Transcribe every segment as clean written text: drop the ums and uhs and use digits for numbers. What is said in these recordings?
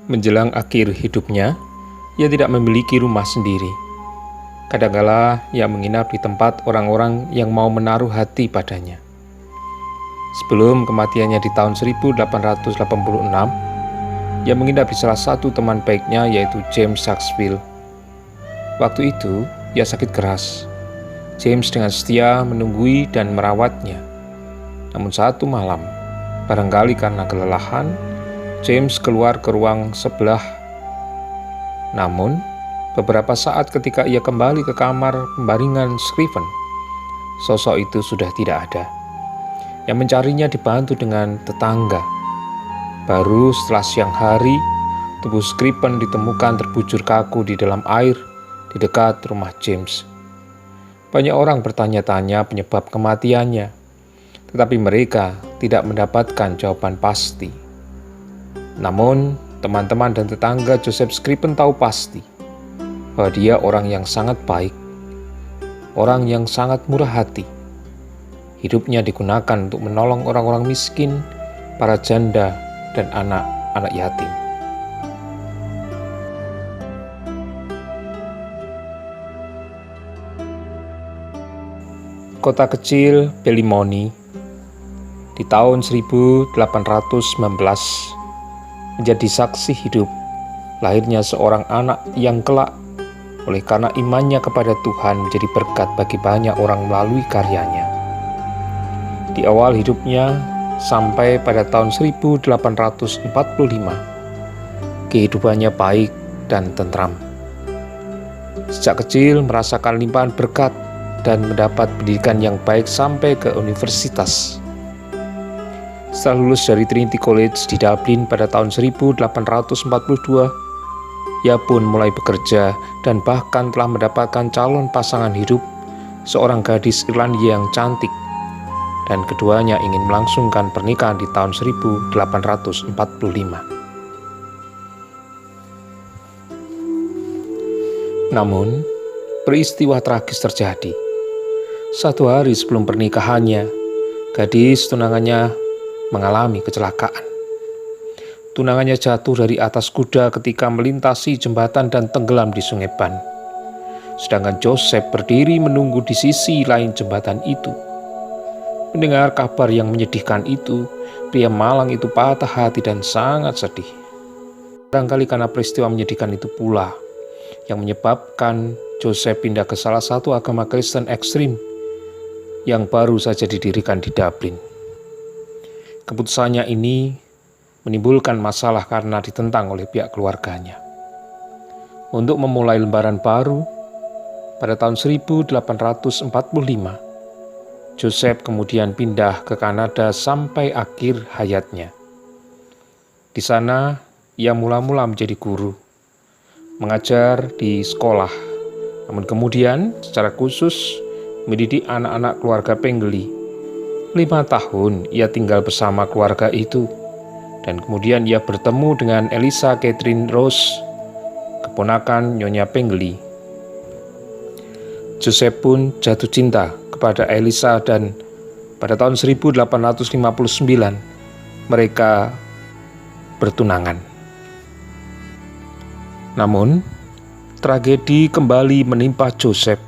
Menjelang akhir hidupnya, ia tidak memiliki rumah sendiri. Kadangkala ia menginap di tempat orang-orang yang mau menaruh hati padanya. Sebelum kematiannya di tahun 1886, ia menginap di salah satu teman baiknya yaitu James Saxeville. Waktu itu, ia sakit keras. James dengan setia menunggui dan merawatnya. Namun satu malam, barangkali karena kelelahan, James keluar ke ruang sebelah. Namun, beberapa saat ketika ia kembali ke kamar pembaringan Scriven, sosok itu sudah tidak ada. Yang mencarinya dibantu dengan tetangga. Baru setelah siang hari, tubuh Scriven ditemukan terbujur kaku di dalam air di dekat rumah James. Banyak orang bertanya-tanya penyebab kematiannya, tetapi mereka tidak mendapatkan jawaban pasti. Namun, teman-teman dan tetangga Joseph Scriven tahu pasti bahwa dia orang yang sangat baik, orang yang sangat murah hati. Hidupnya digunakan untuk menolong orang-orang miskin, para janda, dan anak-anak yatim. Kota kecil Bellimoni di tahun 1819 menjadi saksi hidup lahirnya seorang anak yang kelak oleh karena imannya kepada Tuhan menjadi berkat bagi banyak orang melalui karyanya. Di awal hidupnya sampai pada tahun 1845, kehidupannya baik dan tentram. Sejak kecil merasakan limpahan berkat dan mendapat pendidikan yang baik sampai ke universitas. Setelah lulus dari Trinity College di Dublin pada tahun 1842, ia pun mulai bekerja dan bahkan telah mendapatkan calon pasangan hidup, seorang gadis Irlandia yang cantik, dan keduanya ingin melangsungkan pernikahan di tahun 1845. Namun, peristiwa tragis terjadi. Satu hari sebelum pernikahannya, gadis tunangannya mengalami kecelakaan. Tunangannya jatuh dari atas kuda ketika melintasi jembatan dan tenggelam di Sungai Ban. Sedangkan Joseph berdiri menunggu di sisi lain jembatan itu. Mendengar kabar yang menyedihkan itu, pria malang itu patah hati dan sangat sedih. Barangkali karena peristiwa menyedihkan itu pula yang menyebabkan Joseph pindah ke salah satu agama Kristen ekstrim yang baru saja didirikan di Dublin. Keputusannya ini menimbulkan masalah karena ditentang oleh pihak keluarganya. Untuk memulai lembaran baru, pada tahun 1845, Joseph kemudian pindah ke Kanada sampai akhir hayatnya. Di sana, ia mula-mula menjadi guru, mengajar di sekolah, namun kemudian secara khusus mendidik anak-anak keluarga Pengelly. 5 tahun ia tinggal bersama keluarga itu, dan kemudian ia bertemu dengan Eliza Catherine Rose, keponakan Nyonya Pengelly. Joseph pun jatuh cinta kepada Eliza dan pada tahun 1859 mereka bertunangan. Namun, tragedi kembali menimpa Joseph.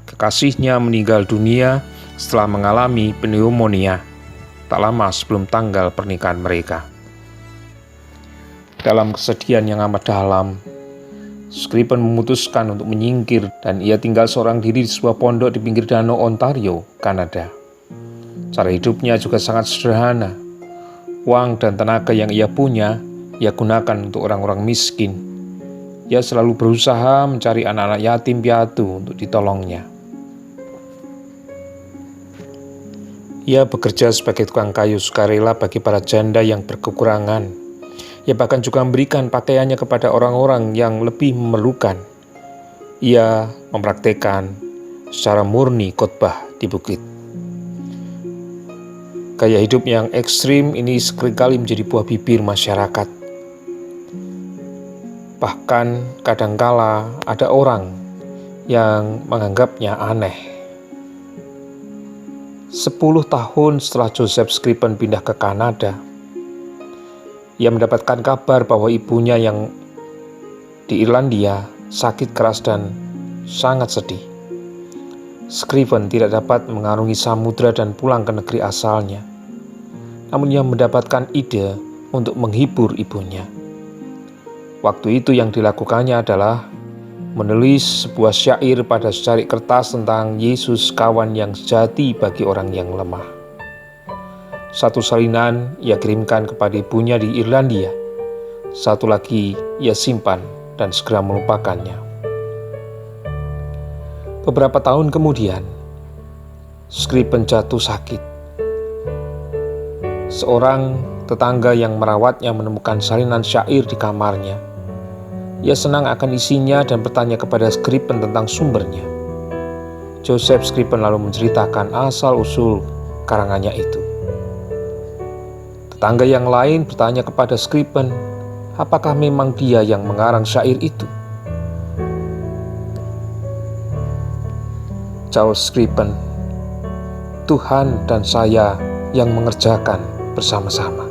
Kekasihnya meninggal dunia setelah mengalami pneumonia tak lama sebelum tanggal pernikahan mereka. Dalam kesedihan yang amat dalam, Scriven memutuskan untuk menyingkir dan ia tinggal seorang diri di sebuah pondok di pinggir danau Ontario, Kanada. Cara hidupnya juga sangat sederhana. Uang dan tenaga yang ia punya, ia gunakan untuk orang-orang miskin. Ia selalu berusaha mencari anak-anak yatim piatu untuk ditolongnya. Ia bekerja sebagai tukang kayu sukarela bagi para janda yang berkekurangan. Ia bahkan juga memberikan pakaiannya kepada orang-orang yang lebih memerlukan. Ia mempraktekkan secara murni khotbah di bukit. Gaya hidup yang ekstrim ini seringkali menjadi buah bibir masyarakat. Bahkan kadangkala ada orang yang menganggapnya aneh. 10 tahun setelah Joseph Scriven pindah ke Kanada, Ia mendapatkan kabar bahwa ibunya yang di Irlandia sakit keras dan sangat sedih. Scriven tidak dapat mengarungi samudera dan pulang ke negeri asalnya. Namun ia mendapatkan ide untuk menghibur ibunya. Waktu itu yang dilakukannya adalah menulis sebuah syair pada secarik kertas tentang Yesus, kawan yang sejati bagi orang yang lemah. Satu salinan ia kirimkan kepada ibunya di Irlandia. Satu lagi ia simpan dan segera melupakannya. Beberapa tahun kemudian, Scriven jatuh sakit. Seorang tetangga yang merawatnya menemukan salinan syair di kamarnya. Ia senang akan isinya dan bertanya kepada Scriven tentang sumbernya. Joseph Scriven lalu menceritakan asal-usul karangannya itu. Tetangga yang lain bertanya kepada Scriven, apakah memang dia yang mengarang syair itu? Jawab Scriven, Tuhan dan saya yang mengerjakan bersama-sama.